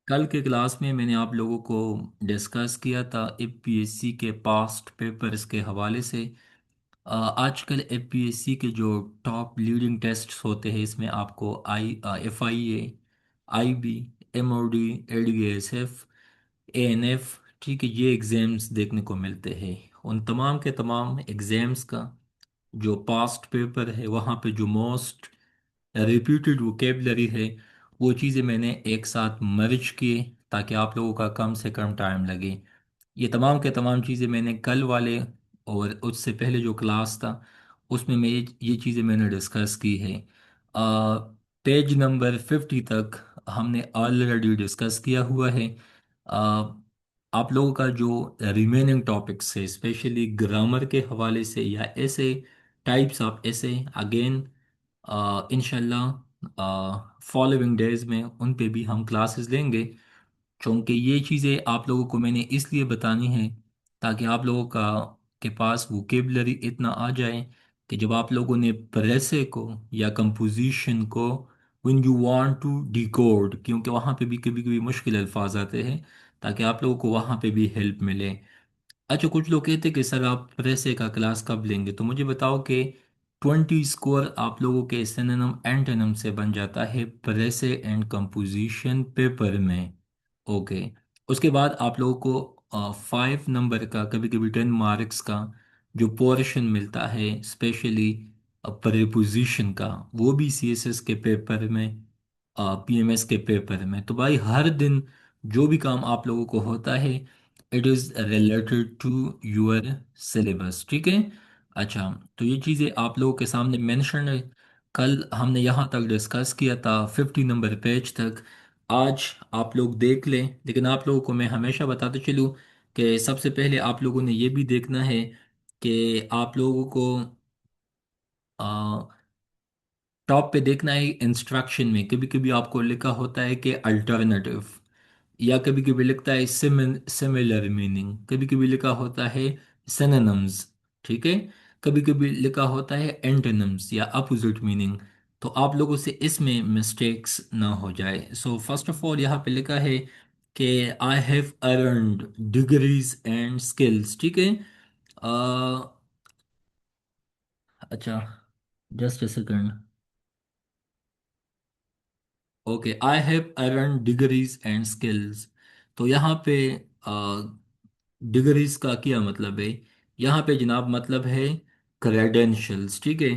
कल के क्लास में मैंने आप लोगों को डिस्कस किया था एपीएससी के पास्ट पेपर्स के हवाले से। आजकल एपीएससी के जो टॉप लीडिंग टेस्ट्स होते हैं इसमें आपको एफआईए, आईबी, एमओडी, एडीएसएफ, एएनएफ, ठीक है, ये एग्ज़ाम्स देखने को मिलते हैं। उन तमाम के तमाम एग्ज़ाम्स का जो पास्ट पेपर है वहाँ पे जो मोस्ट रिपीटेड वोकेबलरी है वो चीज़ें मैंने एक साथ मर्ज किए ताकि आप लोगों का कम से कम टाइम लगे। ये तमाम के तमाम चीज़ें मैंने कल वाले और उससे पहले जो क्लास था उसमें मैं ये चीज़ें मैंने डिस्कस की है। पेज नंबर 50 तक हमने ऑलरेडी डिस्कस किया हुआ है। आ, आप लोगों का जो रिमेनिंग टॉपिक्स है स्पेशली ग्रामर के हवाले से या ऐसे टाइप्स ऑफ ऐसे अगेन इंशाल्लाह फॉलोइंग डेज में उन पे भी हम क्लासेस लेंगे। क्योंकि ये चीज़ें आप लोगों को मैंने इसलिए बतानी है ताकि आप लोगों का के पास वोकेबलरी इतना आ जाए कि जब आप लोगों ने प्रेसे को या कंपोजिशन को when you want to decode, क्योंकि वहाँ पे भी कभी कभी मुश्किल अल्फाज आते हैं, ताकि आप लोगों को वहाँ पे भी हेल्प मिले। अच्छा, कुछ लोग कहते हैं कि सर आप प्रेसे का क्लास कब लेंगे, तो मुझे बताओ कि 20 स्कोर आप लोगों के सिनोनिम एंटोनिम से बन जाता है प्रेसे एंड कंपोजिशन पेपर में। ओके। उसके बाद आप लोगों को 5 नंबर का कभी कभी 10 मार्क्स का जो पोर्शन मिलता है स्पेशली प्रीपोजिशन का, वो भी सीएसएस के पेपर में, पीएमएस के पेपर में। तो भाई हर दिन जो भी काम आप लोगों को होता है it is related to your syllabus, ठीक है। अच्छा, तो ये चीज़ें आप लोगों के सामने मेंशन है। कल हमने यहाँ तक डिस्कस किया था 50 नंबर पेज तक। आज आप लोग देख लें, लेकिन आप लोगों को मैं हमेशा बताते चलूँ कि सबसे पहले आप लोगों ने ये भी देखना है कि आप लोगों को टॉप पे देखना है इंस्ट्रक्शन में कभी कभी आपको लिखा होता है कि अल्टरनेटिव, या कभी कभी लिखता है सिमिलर मीनिंग, कभी कभी लिखा होता है सिनोनिम्स, ठीक है, कभी कभी लिखा होता है एंटोनिम्स या अपोजिट मीनिंग। तो आप लोगों से इसमें मिस्टेक्स ना हो जाए। सो फर्स्ट ऑफ ऑल यहाँ पे लिखा है कि I have earned degrees and skills, ठीक है। अच्छा, just a second. Okay, I have earn degrees and skills. तो यहाँ पे डिग्रीज का क्या मतलब है? यहाँ पे जनाब मतलब है क्रेडेंशियल्स, ठीक है।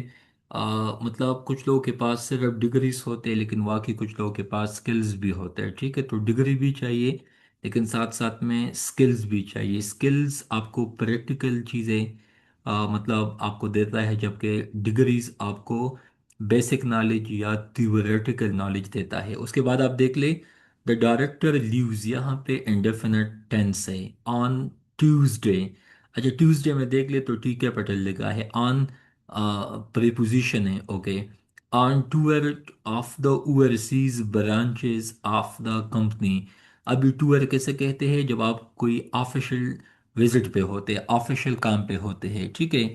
मतलब कुछ लोगों के पास सिर्फ डिग्रीज होते हैं लेकिन बाकी कुछ लोगों के पास स्किल्स भी होते हैं, ठीक है। तो डिग्री भी चाहिए लेकिन साथ साथ में स्किल्स भी चाहिए। स्किल्स आपको प्रैक्टिकल चीज़ें मतलब आपको देता है, जबकि डिग्रीज आपको बेसिक नॉलेज या थियोरेटिकल नॉलेज देता है। उसके बाद आप देख ले द डायरेक्टर लीव्स, यहाँ पे इंडेफिनिट टेंस है, ऑन ट्यूसडे। अच्छा, ट्यूसडे में देख ले तो ठीक है, पटेल लिखा है ऑन, प्रीपोजिशन है, okay. On tour of the overseas branches of the company. अभी टूर कैसे कहते हैं? जब आप कोई ऑफिशियल विजिट पे होते हैं, ऑफिशियल काम पे होते हैं, ठीक है।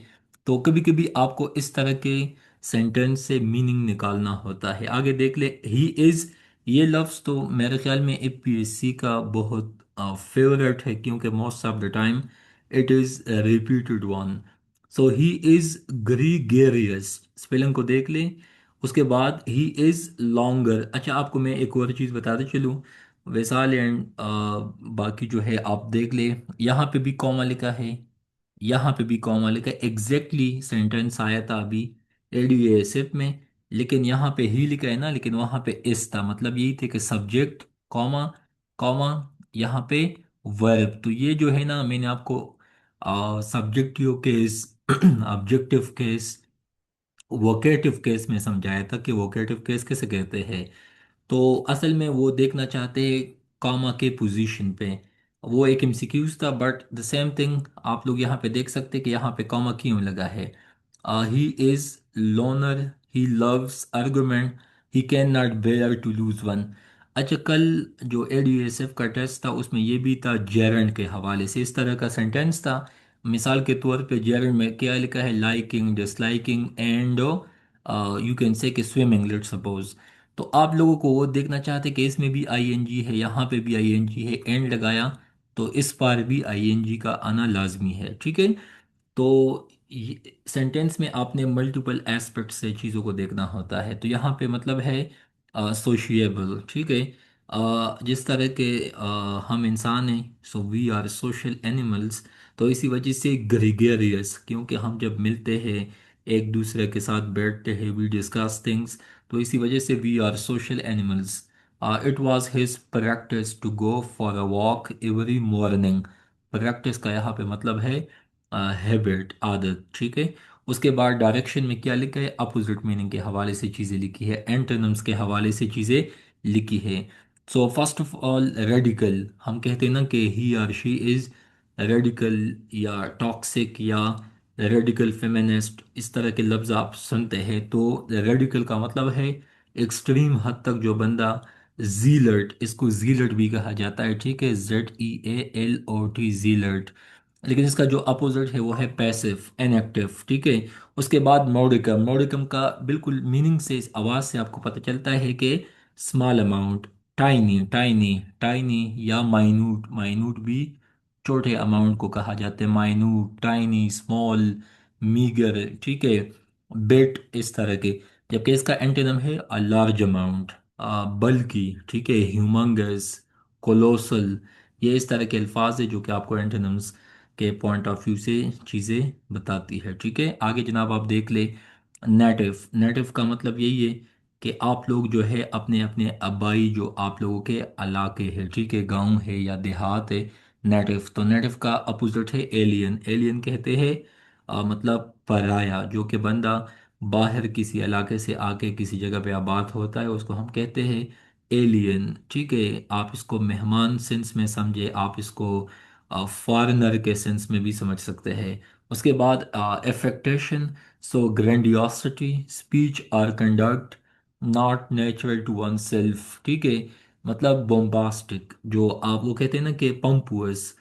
तो कभी कभी आपको इस तरह के सेंटेंस से मीनिंग निकालना होता है। आगे देख ले ही इज, ये लफ्ज़ तो मेरे ख्याल में एपीएससी का बहुत फेवरेट है क्योंकि most of the time it is repeated one. So he is gregarious, spelling को देख ले। उसके बाद ही इज लॉन्गर। अच्छा, आपको मैं एक और चीज़ बताते चलूँ, वैसाल एंड बाकी जो है आप देख ले, यहाँ पे भी कॉमा लिखा है, यहाँ पे भी कॉमा लिखा है। एग्जैक्टली सेंटेंस आया था अभी एडीएसएफ में, लेकिन यहाँ पे ही लिखा है ना, लेकिन वहाँ पे इस था, मतलब यही थे कि सब्जेक्ट कॉमा कॉमा, यहाँ पे वर्ब। तो ये जो है ना, मैंने आपको subjective case objective case vocative case में समझाया था कि वोकेटिव केस किसे कहते हैं। तो असल में वो देखना चाहते हैं कॉमा के पोजीशन पे। वो एक एमसीक्यूज था बट द सेम थिंग आप लोग यहाँ पे देख सकते हैं कि यहाँ पे कॉमा क्यों लगा है। He is loner, he loves argument, he can not bear to lose one. अच्छा, कल जो एडीएसएफ का टेस्ट था उसमें ये भी था जेरंड के हवाले से, इस तरह का सेंटेंस था। मिसाल के तौर पे जेरंड में क्या लिखा है? Liking, disliking and you can say कि स्विमिंग, लेट्स सपोज। तो आप लोगों को वो देखना चाहते कि इसमें भी आईएनजी है, यहाँ पे भी आईएनजी है, एंड लगाया तो इस बार भी आईएनजी का आना लाजमी है, ठीक है। तो सेंटेंस में आपने मल्टीपल एस्पेक्ट से चीज़ों को देखना होता है। तो यहाँ पे मतलब है सोशिएबल, ठीक है। जिस तरह के हम इंसान हैं, so we are social animals. तो इसी वजह से ग्रेगेरियस, क्योंकि हम जब मिलते हैं एक दूसरे के साथ बैठते हैं, वी डिस्कस थिंग्स, तो इसी वजह से we are social animals. It was his practice to go for a walk every morning. Practice का यहाँ पे मतलब है हैबिट, आदत, ठीक है। उसके बाद डायरेक्शन में क्या लिखा है, अपोजिट मीनिंग के हवाले से चीज़ें लिखी है, एंटोनिम्स के हवाले से चीज़ें लिखी है। So first of all radical, हम कहते हैं ना कि ही और शी इज़ रेडिकल या टॉक्सिक या रेडिकल फेमिनिस्ट, इस तरह के लफ्ज़ आप सुनते हैं। तो रेडिकल का मतलब है एक्सट्रीम हद तक जो बंदा, जीलर्ट, इसको जीलर्ट भी कहा जाता है, ठीक है, ZEALOT, जीलर्ट। लेकिन इसका जो अपोजिट है वो है पैसिव, इनएक्टिव, ठीक है। उसके बाद मॉडिकम, मॉडिकम का बिल्कुल मीनिंग से, इस आवाज़ से आपको पता चलता है कि small amount, tiny, tiny, tiny या माइन्यूट, माइन्यूट भी छोटे अमाउंट को कहा जाता है, माइन्यूट, टाइनी, स्मॉल, मीगर, ठीक है, बिट, इस तरह के। जबकि इसका एंटोनिम है अ लार्ज अमाउंट, बल्कि, ठीक है, ह्यूमंगस, कोलोसल। ये इस तरह के अल्फाज है जो कि आपको एंटोनिम्स के पॉइंट ऑफ व्यू से चीज़ें बताती है, ठीक है। आगे जनाब आप देख ले, नेटिव, नेटिव का मतलब यही है कि आप लोग जो है अपने अपने आबाई, जो आप लोगों के इलाके है, ठीक है, गांव है या देहात है, नेटिव। तो नेटिव का अपोजिट है एलियन, एलियन कहते हैं मतलब पराया, जो कि बंदा बाहर किसी इलाके से आके किसी जगह पे आबाद होता है, उसको हम कहते हैं एलियन, ठीक है। आप इसको मेहमान सेंस में समझे, आप इसको फॉरेनर के सेंस में भी समझ सकते हैं। उसके बाद एफेक्टेशन, सो ग्रैंडियोसिटी, स्पीच और conduct not natural to oneself, ठीक है, मतलब बोम्बास्टिक, जो आप वो कहते हैं ना कि पंपुअस।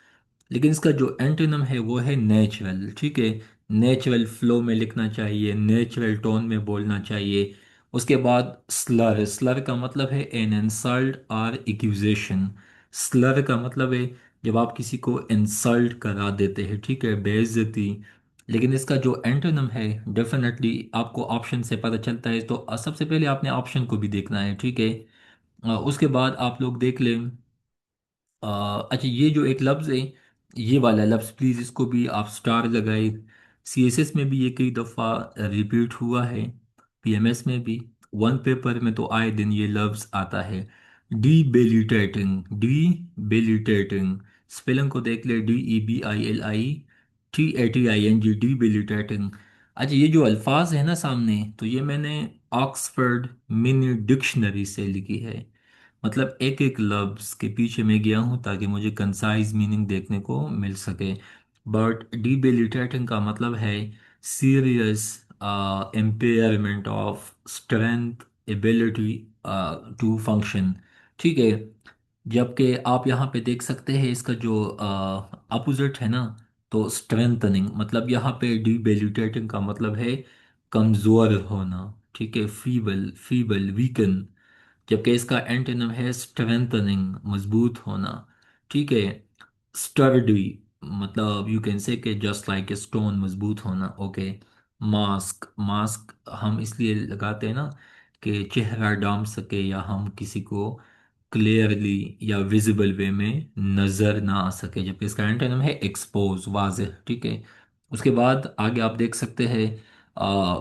लेकिन इसका जो एंटोनिम है वो है नेचुरल, ठीक है। नेचुरल फ्लो में लिखना चाहिए, नेचुरल टोन में बोलना चाहिए। उसके बाद स्लर, स्लर का मतलब है एन इंसल्ट और एक्यूजेशन। स्लर का मतलब है जब आप किसी को इंसल्ट करा देते हैं, ठीक है, बेइज्जती। लेकिन इसका जो एंटोनिम है, डेफिनेटली आपको ऑप्शन से पता चलता है, तो सबसे पहले आपने ऑप्शन को भी देखना है, ठीक है। उसके बाद आप लोग देख लें, अच्छा, ये जो एक लफ्ज़ है, ये वाला लफ्ज़ प्लीज़ इसको भी आप स्टार लगाए। सीएसएस में भी ये कई दफ़ा रिपीट हुआ है, पीएमएस में भी, वन पेपर में तो आए दिन ये लफ्ज़ आता है, डिबिलिटेटिंग, डिबिलिटेटिंग। स्पेलिंग को देख ले, DEBILITATING, डिबिलिटेटिंग। अच्छा, ये जो अल्फाज है ना सामने, तो ये मैंने ऑक्सफोर्ड मिनी डिक्शनरी से लिखी है। मतलब एक एक लफ्ज़ के पीछे मैं गया हूँ ताकि मुझे कंसाइज मीनिंग देखने को मिल सके। बट डिबिलिटेटिंग का मतलब है serious impairment of strength, ability to function, ठीक है। जबकि आप यहाँ पे देख सकते हैं इसका जो अपोजिट है ना, तो स्ट्रेंथनिंग, मतलब यहाँ पे डिबिलिटेटिंग का मतलब है कमज़ोर होना, ठीक है, फीबल, फीबल, वीकन। जबकि इसका एंटोनिम है स्ट्रेंथनिंग, मजबूत होना, ठीक है। स्टर्डी, मतलब यू कैन से कि जस्ट लाइक ए स्टोन, मजबूत होना, ओके। मास्क, मास्क हम इसलिए लगाते हैं ना कि चेहरा ढांप सके या हम किसी को क्लियरली या विजिबल वे में नजर ना आ सके। जबकि इसका एंटोनिम है एक्सपोज, वाज़ेह, ठीक है। उसके बाद आगे आप देख सकते हैं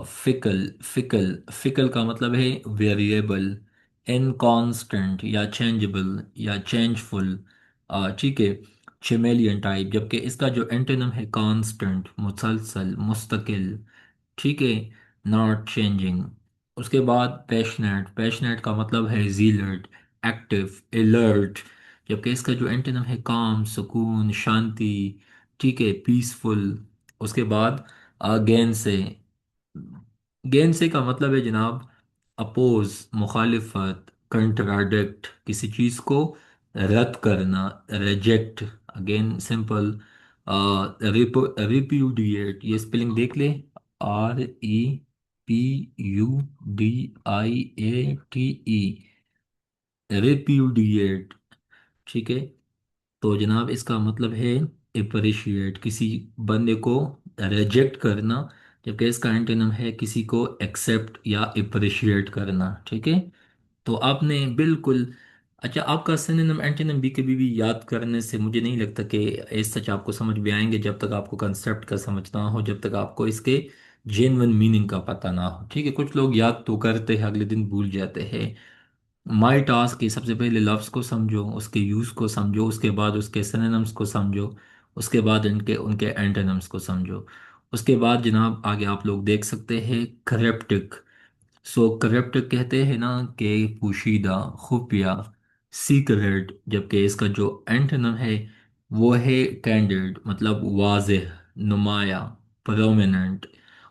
फिकल, फिकल, फिकल का मतलब है वेरिएबल, इनकॉन्स्टेंट या चेंजेबल या चेंजफुल, ठीक है, चेमेलियन टाइप। जबकि इसका जो एंटोनिम है कांस्टेंट, मुसलसल, मुस्तकिल, ठीक है, नॉट चेंजिंग। उसके बाद पैशनेट, पैशनेट का मतलब है जीलर्ट, एक्टिव, अलर्ट। जबकि इसका जो एंटोनिम है काम, सुकून, शांति, ठीक है, पीसफुल। उसके बाद गेन से, गेन से का मतलब है जनाब अपोज, मुखालिफत, कंट्राडिक्ट, किसी चीज़ को रद्द करना, रिजेक्ट। अगेन सिंपल, रिप्यूडिएट, ये स्पेलिंग देख ले, REPUDIATE, REPUDIATE, रिप्यूडिएट। ठीक है। तो जनाब इसका मतलब है अप्रिशिएट, किसी बंदे को रिजेक्ट करना, जबकि इसका एंटोनिम है किसी को एक्सेप्ट या अप्रिशिएट करना। ठीक है। तो आपने बिल्कुल, अच्छा, आपका सिनोनिम एंटोनिम भी कभी भी याद करने से मुझे नहीं लगता कि एज सच आपको समझ में आएंगे, जब तक आपको कंसेप्ट का समझना हो, जब तक आपको इसके जेन्युइन मीनिंग का पता ना हो। ठीक है। कुछ लोग याद तो करते हैं, अगले दिन भूल जाते हैं। माई टास्क है, सबसे पहले लफ्ज़ को समझो, उसके यूज़ को समझो, उसके बाद उसके सिनोनिम्स को समझो, उसके बाद इनके उनके एंटोनिम्स को समझो। उसके बाद जनाब आगे आप लोग देख सकते हैं क्रिप्टिक। सो करप्ट कहते हैं ना कि पोशीदा, खुफिया, सीक्रेट, जबकि इसका जो एंटोनिम है वो है कैंडिड, मतलब वाज़ेह, नुमाया, प्रोमिनेंट।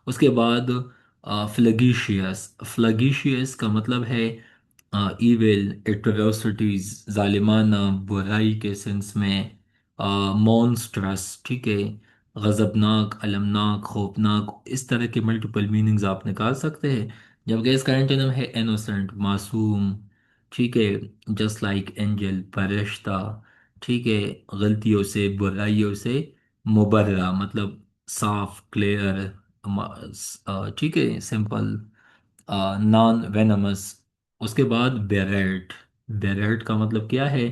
उसके बाद फ्लगिशियस। फ्लगिशियस का मतलब है ईविल, एट्रोसिटीज, जालिमाना, बुराई के सेंस में। मॉन्स्ट्रस, ठीक है, गजबनाक, अलमनाक, खौफनाक, इस तरह के मल्टीपल मीनिंग्स आप निकाल सकते हैं। जबकि इसका एंटोनिम है इनोसेंट, मासूम। ठीक है। जस्ट लाइक एंजल, फरिश्ता। ठीक है। गलतियों से, बुराइयों से मुबर्रा, मतलब साफ, क्लियर। ठीक है, सिंपल, नॉन वेनमस। उसके बाद बेरेट। बेरेट का मतलब क्या है?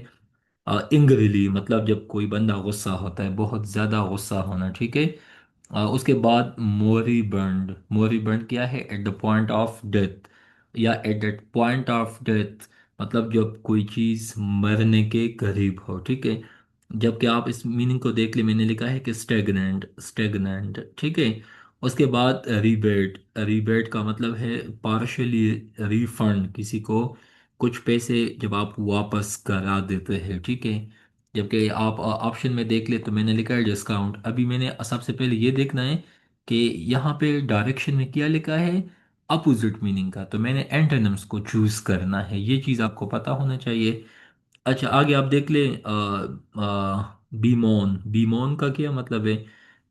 इंग्रिली, मतलब जब कोई बंदा गुस्सा होता है, बहुत ज़्यादा गुस्सा होना। ठीक है। उसके बाद मोरीबंड। मोरीबंड क्या है? At the point of death, या at the point of death, मतलब जब कोई चीज़ मरने के करीब हो। ठीक है। जबकि आप इस मीनिंग को देख ले, मैंने लिखा है कि स्टेगनेंट, स्टेगनेंट। ठीक है। उसके बाद रिबेट। रिबेट का मतलब है पार्शली रिफंड, किसी को कुछ पैसे जब आप वापस करा देते हैं। ठीक है। जबकि आप ऑप्शन में देख ले तो मैंने लिखा है डिस्काउंट। अभी मैंने सबसे पहले ये देखना है कि यहाँ पे डायरेक्शन में क्या लिखा है, अपोजिट मीनिंग का, तो मैंने एंटोनिम्स को चूज करना है, ये चीज़ आपको पता होना चाहिए। अच्छा, आगे आप देख ले, बीमोन। बीमोन का क्या मतलब है?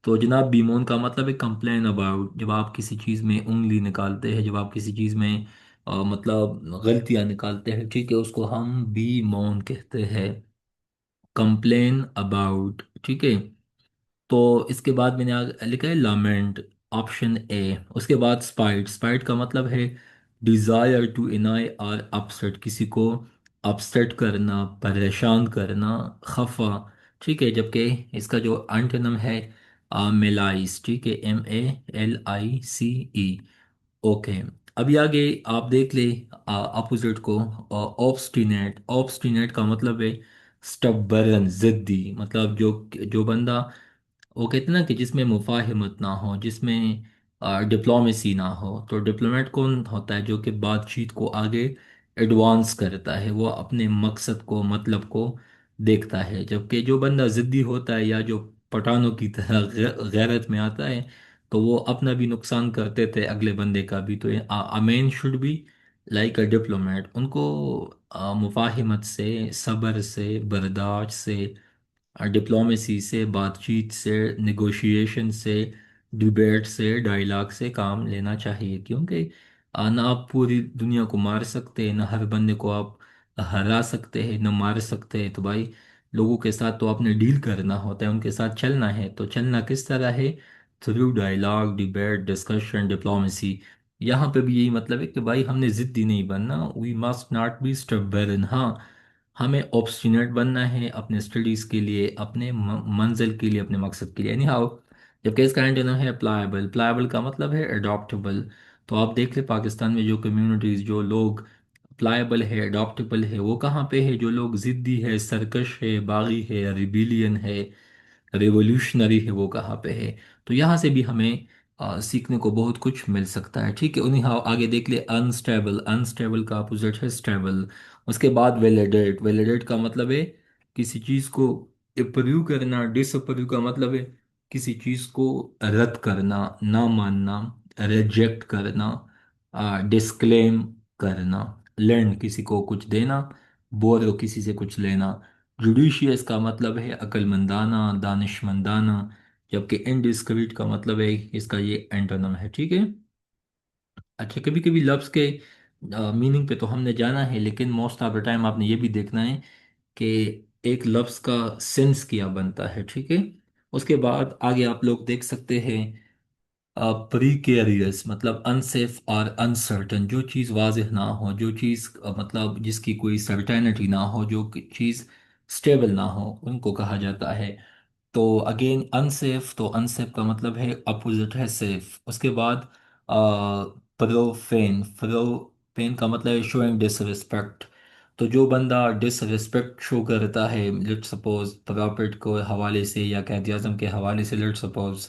तो जनाब बीमोन का मतलब है कंप्लेन अबाउट, जब आप किसी चीज़ में उंगली निकालते हैं, जब आप किसी चीज़ में मतलब गलतियां निकालते हैं, ठीक है, उसको हम बीमोन कहते हैं, कंप्लेन अबाउट। ठीक है। तो इसके बाद मैंने लिखा है लामेंट, ऑप्शन ए। उसके बाद स्पाइट। स्पाइट का मतलब है डिज़ायर टू इनाय और अपसेट, किसी को अपसेट करना, परेशान करना, खफा। ठीक है। जबकि इसका जो एंटोनिम है मेलाइस। ठीक है, MALICE। ओके। अभी आगे आप देख ले अपोजिट को, ऑब्स्टिनेट। ऑब्स्टिनेट का मतलब है स्टबर्न, जिद्दी, मतलब जो जो बंदा, वो कहते हैं ना कि जिसमें मुफाहिमत ना हो, जिसमें डिप्लोमेसी ना हो। तो डिप्लोमेट कौन होता है? जो कि बातचीत को आगे एडवांस करता है, वो अपने मकसद को, मतलब को देखता है। जबकि जो बंदा ज़िद्दी होता है, या जो पठानों की तरह गैरत में आता है, तो वो अपना भी नुकसान करते थे, अगले बंदे का भी। तो a man should be like a diplomat, उनको मुफाहिमत से, सब्र से, बर्दाश्त से, डिप्लोमेसी से, बातचीत से, नेगोशिएशन से, डिबेट से, डायलॉग से काम लेना चाहिए। क्योंकि ना आप पूरी दुनिया को मार सकते हैं, ना हर बंदे को आप हरा सकते हैं, ना मार सकते हैं। तो भाई, लोगों के साथ तो आपने डील करना होता है, उनके साथ चलना है। तो चलना किस तरह है? Through dialogue, debate, discussion, diplomacy. यहाँ पे भी यही मतलब है कि भाई हमने जिद्दी नहीं बनना, we must not be stubborn. हाँ, हमें ऑब्स्टिनेट बनना है अपने स्टडीज के लिए, अपने मंजिल के लिए, अपने मकसद के लिए। एनी हाउ, जबकि इसका एंटोनिम है प्लायबल। प्लायबल का मतलब है अडॉप्टेबल। तो आप देख ले पाकिस्तान में जो कम्युनिटीज, जो लोग प्लायबल है, अडॉप्टेबल है, वो कहाँ पे है? जो लोग जिद्दी है, सरकश है, बागी है, रिबिलियन है, रेवोल्यूशनरी है, वो कहाँ पे है? तो यहाँ से भी हमें सीखने को बहुत कुछ मिल सकता है। ठीक है। उन्हीं हाँ, आगे देख ले अनस्टेबल। अनस्टेबल का अपोजिट है स्टेबल। उसके बाद वैलिडेट। वैलिडेट का मतलब है किसी चीज़ को अप्रूव करना। डिसअप्रूव का मतलब है किसी चीज़ को रद्द करना, ना मानना, रिजेक्ट करना, डिस्क्लेम करना। लैंड, किसी को कुछ देना। बोरो, किसी से कुछ लेना। जुडिशियस का मतलब है अक्लमंदाना, दानिशमंदाना। जबकि इनडिस्क्रीट का मतलब है, इसका ये एंटोनिम है। ठीक है। अच्छा, कभी कभी लफ्ज़ के मीनिंग पे तो हमने जाना है, लेकिन मोस्ट ऑफ द टाइम आपने ये भी देखना है कि एक लफ्ज़ का सेंस क्या बनता है, ठीक है। उसके बाद आगे आप लोग देख सकते हैं प्रीकेरियस, मतलब अनसेफ और अनसर्टन, जो चीज़ वाजह ना हो, जो चीज़ मतलब जिसकी कोई सर्टेनिटी ना हो, जो चीज़ स्टेबल ना हो, उनको कहा जाता है। तो अगेन अनसेफ, तो अनसेफ का मतलब है अपोजिट है सेफ। उसके बाद प्रोफेन, प्रोफेन का मतलब है शोइंग डिसरिस्पेक्ट। तो जो बंदा डिसरिस्पेक्ट शो करता है, लेट सपोज प्रॉपर्ट को हवाले से या कायद आज़म के हवाले से, लेट सपोज,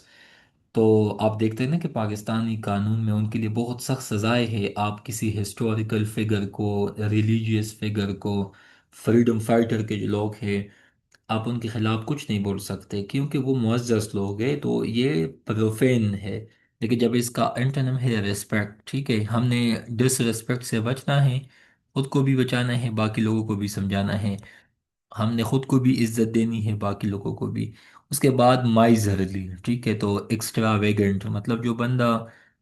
तो आप देखते हैं ना कि पाकिस्तानी कानून में उनके लिए बहुत सख्त सजाएं हैं। आप किसी हिस्टोरिकल फिगर को, रिलीजियस फिगर को, फ्रीडम फाइटर के जो लोग हैं, आप उनके खिलाफ कुछ नहीं बोल सकते क्योंकि वो मुअज़्ज़ज़ लोग हैं, तो ये प्रोफेन है। लेकिन जब इसका एंटोनिम है रिस्पेक्ट, ठीक है, हमने डिसरिस्पेक्ट से बचना है, खुद को भी बचाना है, बाकी लोगों को भी समझाना है, हमने खुद को भी इज्जत देनी है, बाकी लोगों को भी। उसके बाद माइजरली, ठीक है, तो एक्स्ट्रावेगेंट, मतलब जो बंदा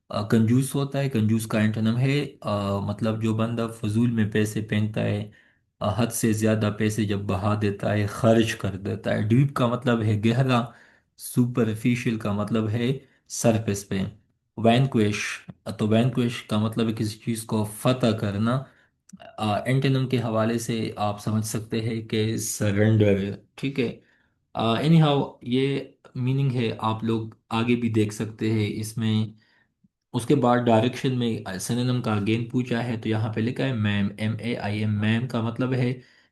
कंजूस होता है, कंजूस का एंटोनिम है मतलब जो बंदा फजूल में पैसे फेंकता है, हद से ज़्यादा पैसे जब बहा देता है, खर्च कर देता है। डीप का मतलब है गहरा, सुपरफिशियल का मतलब है सरफेस पे। वैनक्विश, तो वैनक्विश का मतलब है किसी चीज़ को फतह करना। एंटोनिम के हवाले से आप समझ सकते हैं कि सरेंडर, ठीक है। एनी हाउ ये मीनिंग है, आप लोग आगे भी देख सकते हैं इसमें। उसके बाद डायरेक्शन में सिनोनिम का अगेन पूछा है, तो यहाँ पे लिखा है मैम, MAIM, मैम का मतलब है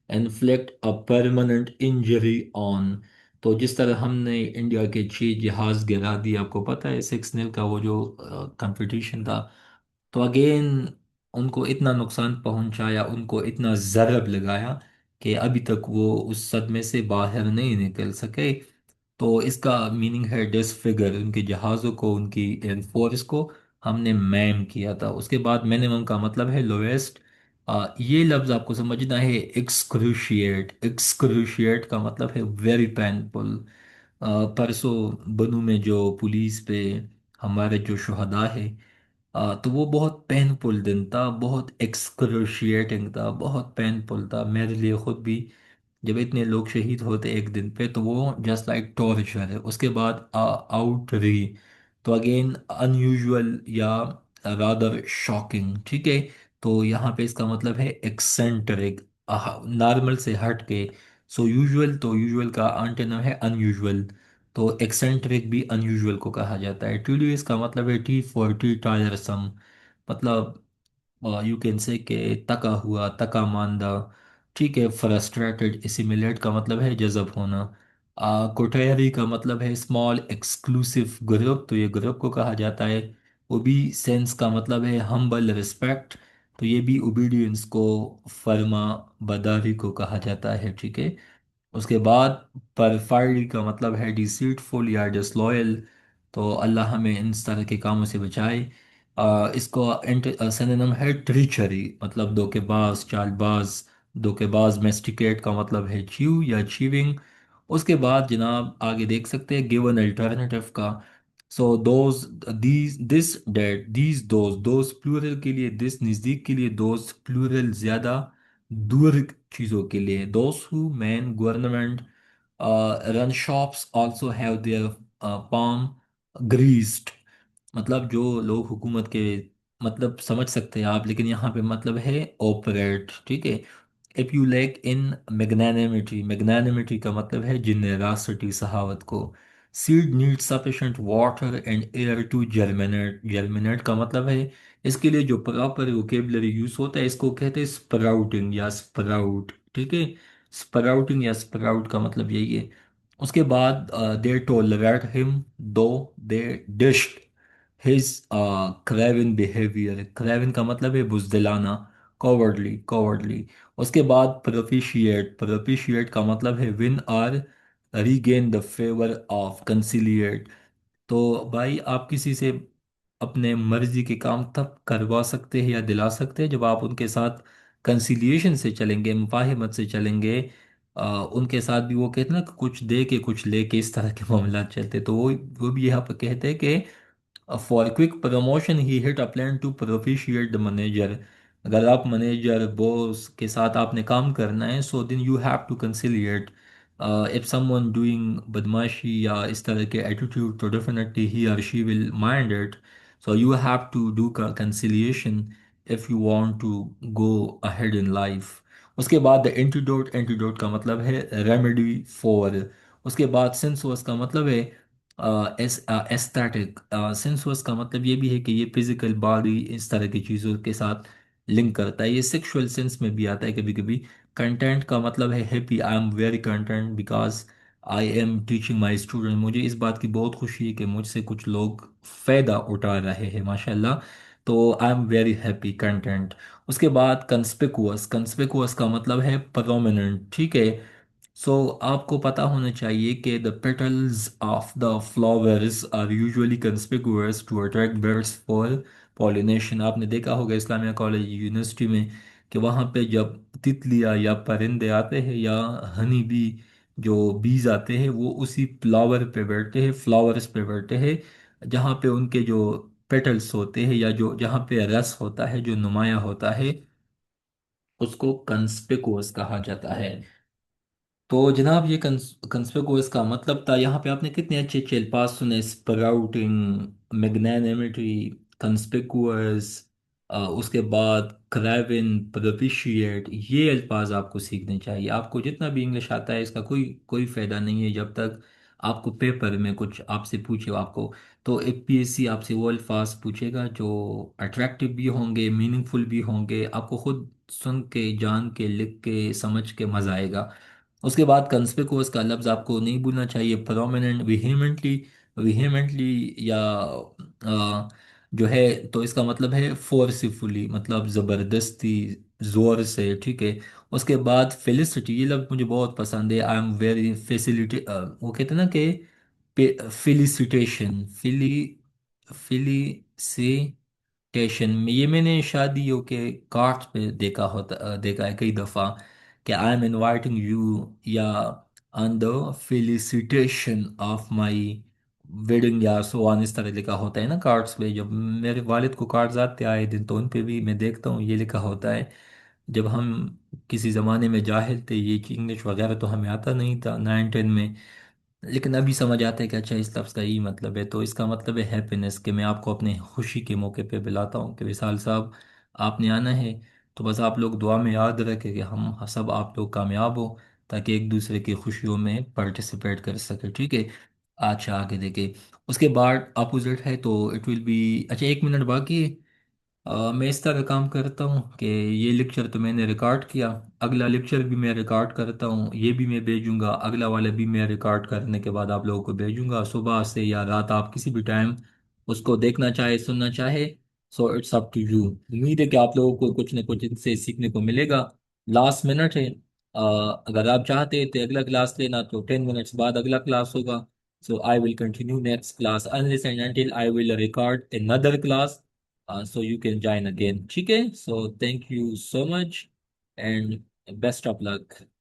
inflict a permanent injury on. तो जिस तरह हमने इंडिया के 6 जहाज गिरा दिए, आपको पता है 6-0 का वो जो कंपटीशन था, तो अगेन उनको इतना नुकसान पहुंचाया, उनको इतना ज़रब लगाया कि अभी तक वो उस सदमे से बाहर नहीं निकल सके। तो इसका मीनिंग है डिसफिगर, उनके जहाज़ों को, उनकी एयरफोर्स को हमने मैम किया था। उसके बाद मिनिमम का मतलब है लोएस्ट। ये लफ्ज़ आपको समझना है एक्सक्रूशिएट, एक्सक्रूशिएट का मतलब है वेरी पेनफुल। परसों बनू में जो पुलिस पे हमारे जो शुहदा है, तो वो बहुत पेनफुल दिन था, बहुत एक्सक्रूशिएटिंग था, बहुत पेनफुल था मेरे लिए खुद भी। जब इतने लोग शहीद होते एक दिन पे, तो वो जस्ट लाइक टॉर्चर है। उसके बाद आउटरी, तो अगेन अनयूजुअल या रादर शॉकिंग, ठीक है। तो यहाँ पे इसका मतलब है एक्सेंट्रिक, नॉर्मल से हट के। सो यूजुअल, तो यूजुअल का एंटोनिम है अनयूजुअल, तो एक्सेंट्रिक भी अनयूजुअल को कहा जाता है। टीडियस का मतलब है T40 टायरसम, मतलब यू कैन से के तका हुआ, तका मांदा, ठीक है। फ्रस्ट्रेटेड, एसिमिलेट का मतलब है जज़ब होना। कोठेरी का मतलब है स्मॉल एक्सक्लूसिव ग्रुप, तो ये ग्रुप को कहा जाता है। ओबी सेंस का मतलब है हम्बल रिस्पेक्ट, तो ये भी ओबीडियंस को, फर्मा बदारी को कहा जाता है, ठीक है। उसके बाद परफाइड का मतलब है डिसीटफुल या डिसलॉयल, तो अल्लाह हमें इन तरह के कामों से बचाए। इसको सिनोनिम है ट्रीचरी, मतलब धोखेबाज, चालबाज। धोखेबाज मेस्टिकेट का मतलब है चीव या चीविंग। उसके बाद जनाब आगे देख सकते हैं गिवन अल्टरनेटिव का। So those, these, this, that, these, those plural के लिए, दिस नज़दीक के लिए, दोज प्लूरल ज़्यादा दूर चीज़ों के लिए। Those who man government run shops also have their palm greased, मतलब जो लोग हुकूमत के, मतलब समझ सकते हैं आप, लेकिन यहाँ पे मतलब है ऑपरेट, ठीक है। If you lack in magnanimity, magnanimity का मतलब है जिनरासिटी, सहावत को। Seed need sufficient water and air to germinate, germinate का मतलब है, इसके लिए जो प्रॉपर वोकेबलरी यूज होता है इसको कहते हैं स्प्राउटिंग या स्प्राउट, ठीक है। स्प्राउटिंग या स्प्राउट का मतलब यही है। उसके बाद दे टोलरेट हिम दो दे डिश्ड हिज क्रेविन बिहेवियर, क्रेविन का मतलब है बुजदिलाना, कॉवर्डली, कॉवर्डली। उसके बाद प्रोपिशिएट, प्रोपिशिएट का मतलब है win or regain the favour of, conciliate. तो भाई आप किसी से अपने मर्जी के काम तब करवा सकते हैं या दिला सकते हैं जब आप उनके साथ कंसिलिएशन से चलेंगे, मुफाहिमत से चलेंगे। उनके साथ भी वो कहते हैं ना कि कुछ दे के कुछ ले के, इस तरह के मामला चलते, तो वो भी यहाँ पर कहते हैं कि for quick promotion he hit a plan to propitiate the manager. अगर आप मैनेजर बॉस के साथ आपने काम करना है, so then you have to conciliate. If someone doing बदमाशी या इस तरह के एटीट्यूड, तो डेफिनेटली ही और she will mind it. So you have to do conciliation if you want to go ahead in life. उसके बाद द एंटीडोट, एंटीडोट का मतलब है रेमेडी फॉर। उसके बाद सेंसुअस का मतलब है एस्थेटिक। सेंसुअस का मतलब ये भी है कि ये फिजिकल बॉडी इस तरह की चीज़ों के साथ लिंक करता है। ये सेक्सुअल सेंस में भी आता है कभी कभी। कंटेंट का मतलब है happy, I am very content because I am teaching my student. मुझे इस बात की बहुत खुशी है कि मुझसे कुछ लोग फ़ायदा उठा रहे हैं, माशाल्लाह। तो I am very happy, content. उसके बाद कंस्पिकुअस, कंस्पिकुअस का मतलब है प्रोमिनेंट, ठीक है। सो आपको पता होना चाहिए कि the petals of the flowers are usually conspicuous to attract birds for pollination. आपने देखा होगा इस्लामिया कॉलेज यूनिवर्सिटी में कि वहाँ पे जब तितलियाँ या परिंदे आते हैं या हनी बी, जो बीज आते हैं, वो उसी फ्लावर पे बैठते हैं, फ्लावर्स पे बैठते हैं, जहाँ पे उनके जो पेटल्स होते हैं या जो जहाँ पे रस होता है जो नुमाया होता है, उसको कंस्पिकुअस कहा जाता है। तो जनाब ये कंस्पिकुअस का मतलब था। यहाँ पे आपने कितने अच्छे अच्छे अल्फाज सुने, स्प्राउटिंग, मैग्नानिमिटी, कंस्पिकुअस, उसके बाद क्राइविन, प्रोपिशिएट, ये अल्फाज आपको सीखने चाहिए। आपको जितना भी इंग्लिश आता है इसका कोई कोई फायदा नहीं है जब तक आपको पेपर में कुछ आपसे पूछे आपको। तो APSC आपसे वो अल्फाज पूछेगा जो अट्रैक्टिव भी होंगे, मीनिंगफुल भी होंगे, आपको खुद सुन के, जान के, लिख के, समझ के मजा आएगा। उसके बाद कंस्पिकुअस का लफ्ज़ आपको नहीं भूलना चाहिए। प्रोमिनेंट, विहेमेंटली, विहेमेंटली या जो है, तो इसका मतलब है फोर्सफुली, मतलब ज़बरदस्ती, ज़ोर से, ठीक है। उसके बाद फेलिसिटी, ये लफ्ज़ मुझे बहुत पसंद है। आई एम वेरी फैसिलिटी, वो कहते हैं ना कि फेलिसिटेशन, फेलिसिटेशन में, ये मैंने शादियों के कार्ड्स पे देखा है कई दफ़ा कि आई एम इनवाइटिंग यू, या on the felicitation of my wedding, या सो ऑन, इस तरह लिखा होता है ना कार्ड्स पे। जब मेरे वालिद को कार्ड्स आते आए दिन, तो उन पे भी मैं देखता हूँ ये लिखा होता है। जब हम किसी ज़माने में जाहिल थे, ये इंग्लिश वगैरह तो हमें आता नहीं था 9 10 में, लेकिन अभी समझ आता है कि अच्छा इस लफ्ज़ का यही मतलब है। तो इसका मतलब है हैप्पीनेस, कि मैं आपको अपने खुशी के मौके पे बुलाता हूँ कि विशाल साहब आपने आना है। तो बस आप लोग दुआ में याद रखें कि हम सब, आप लोग कामयाब हो, ताकि एक दूसरे की खुशियों में पार्टिसिपेट कर सके, ठीक है। अच्छा आगे देखे। उसके बाद अपोजिट है तो इट विल बी, अच्छा 1 मिनट बाकी है। मैं इस तरह काम करता हूँ कि ये लेक्चर तो मैंने रिकॉर्ड किया, अगला लेक्चर भी मैं रिकॉर्ड करता हूँ, ये भी मैं भेजूंगा, अगला वाला भी मैं रिकॉर्ड करने के बाद आप लोगों को भेजूंगा, सुबह से या रात, आप किसी भी टाइम उसको देखना चाहे, सुनना चाहे। So it's up to you. उम्मीद है कि आप लोगों को कुछ न कुछ इनसे सीखने को मिलेगा। लास्ट मिनट है, अगर आप चाहते हैं तो अगला क्लास लेना, तो 10 मिनट्स बाद अगला क्लास होगा। So I will continue next class unless and until I will record another class, so you can join again. ठीक है, so thank you so much and best of luck.